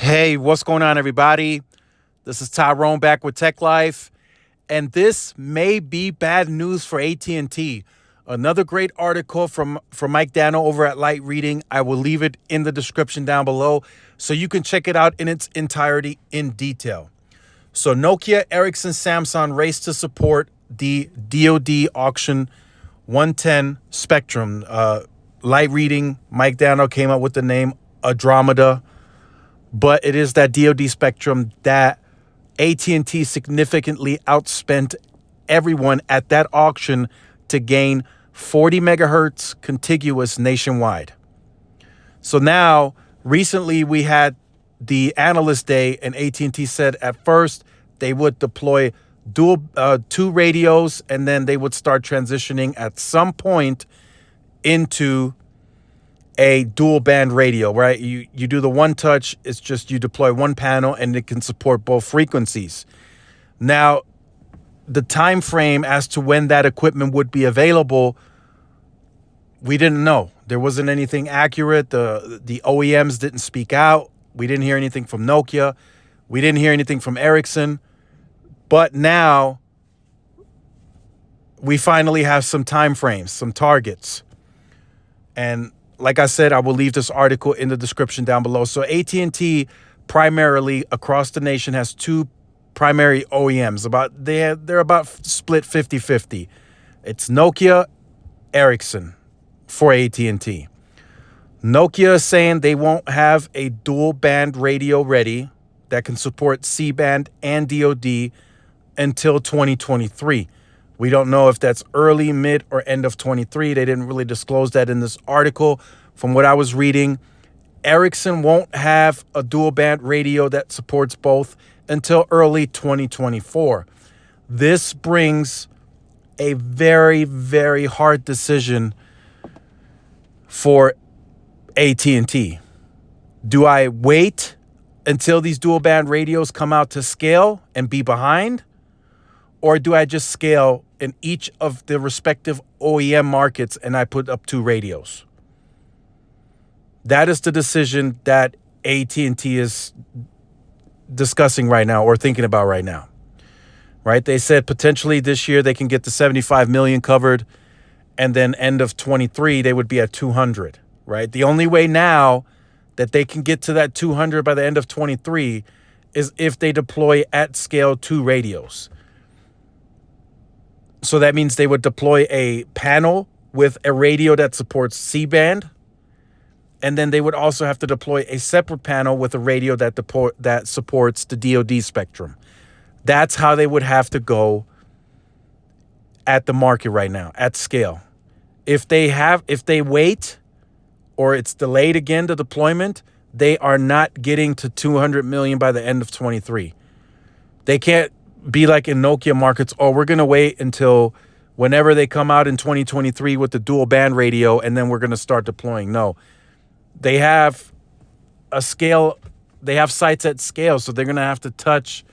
Hey, what's going on, everybody? This is Tyrone back with Tech Life, and this may be bad news for AT&T. Another great article from Mike Dano over at Light Reading. I will leave it in the description down below so you can check it out in its entirety in detail. So Nokia, Ericsson, Samsung race to support the DoD auction 110 spectrum. Light Reading, Mike Dano came up with the name Andromeda. But it is that DoD spectrum that AT&T significantly outspent everyone at that auction to gain 40 megahertz contiguous nationwide. So now, recently we had the analyst day, and AT&T said at first they would deploy two radios, and then they would start transitioning at some point into a dual band radio, right? You do the one touch, it's just you deploy one panel and it can support both frequencies. Now, the time frame as to when that equipment would be available, we didn't know. There wasn't anything accurate. The OEMs didn't speak out. We didn't hear anything from Nokia. We didn't hear anything from Ericsson. But now we finally have some time frames, some targets. And like I said, I will leave this article in the description down below. So AT&T primarily across the nation has two primary OEMs. They're about split 50-50. It's Nokia, Ericsson for AT&T. Nokia is saying they won't have a dual band radio ready that can support C-band and DoD until 2023. We don't know if that's early, mid, or end of 23. They didn't really disclose that in this article. From what I was reading, Ericsson won't have a dual band radio that supports both until early 2024. This brings a very, very hard decision for AT&T. Do I wait until these dual band radios come out to scale and be behind? Or do I just scale in each of the respective OEM markets and I put up two radios? That is the decision that AT&T is discussing right now or thinking about right now. Right? They said potentially this year they can get to 75 million covered, and then end of 23 they would be at 200. Right? The only way now that they can get to that 200 by the end of 23 is if they deploy at scale two radios. So that means they would deploy a panel with a radio that supports C-band, and then they would also have to deploy a separate panel with a radio that supports the DoD spectrum. That's how they would have to go at the market right now, at scale. If they wait or it's delayed again, the deployment, they are not getting to 200 million by the end of 23. They can't be like in Nokia markets, we're going to wait until whenever they come out in 2023 with the dual band radio, and then we're going to start deploying. No, they have a scale. They have sites at scale, so they're going to have to touch,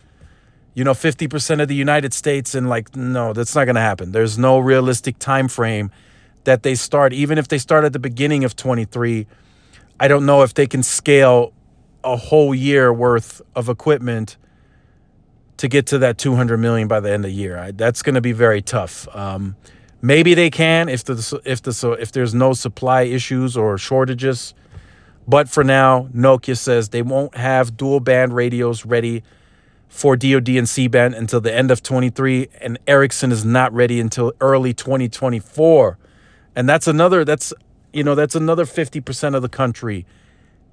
50% of the United States. And no, that's not going to happen. There's no realistic time frame that they start. Even if they start at the beginning of 23, I don't know if they can scale a whole year worth of equipment to get to that 200 million by the end of the year. That's going to be very tough. Maybe they can if there's no supply issues or shortages. But for now, Nokia says they won't have dual band radios ready for DoD and C-band until the end of 23, and Ericsson is not ready until early 2024. And that's another 50% of the country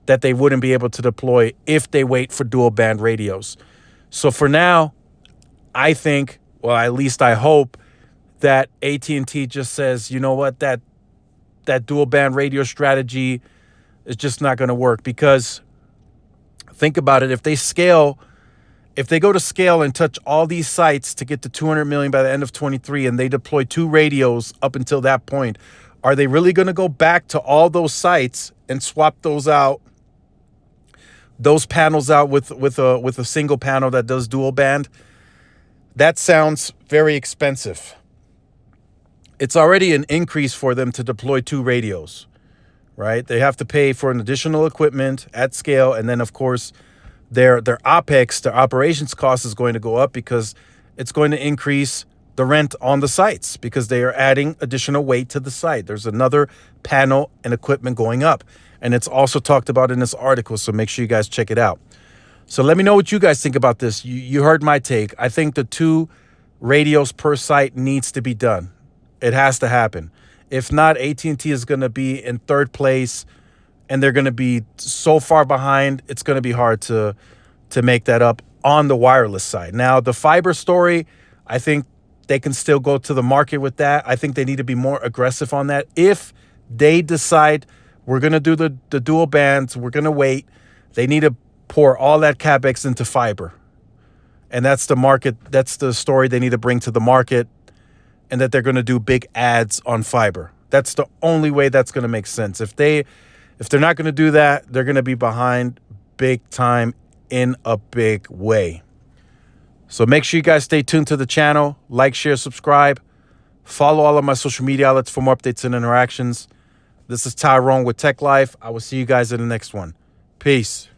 that they wouldn't be able to deploy if they wait for dual band radios. So for now, I think, well, at least I hope that AT&T just says, you know what, that dual band radio strategy is just not going to work. Because think about it, if they go to scale and touch all these sites to get to 200 million by the end of 23, and they deploy two radios up until that point, are they really going to go back to all those sites and swap those panels out with a single panel that does dual band? That sounds very expensive. It's already an increase for them to deploy two radios, right? They have to pay for an additional equipment at scale, and then of course their OPEX, their operations cost is going to go up because it's going to increase the rent on the sites because they are adding additional weight to the site. There's another panel and equipment going up. And it's also talked about in this article, so make sure you guys check it out. So let me know what you guys think about this. You heard my take. I think the 2 radios per site needs to be done. It has to happen. If not, AT&T is going to be in 3rd place, and they're going to be so far behind, it's going to be hard to make that up on the wireless side. Now, the fiber story, I think they can still go to the market with that. I think they need to be more aggressive on that. If they decide we're going to do the dual bands, we're going to wait, they need to pour all that CapEx into fiber. And that's the market. That's the story they need to bring to the market, and that they're going to do big ads on fiber. That's the only way that's going to make sense. If they're not going to do that, they're going to be behind big time in a big way. So make sure you guys stay tuned to the channel. Like, share, subscribe. Follow all of my social media outlets for more updates and interactions. This is Tyrone with Tech Life. I will see you guys in the next one. Peace.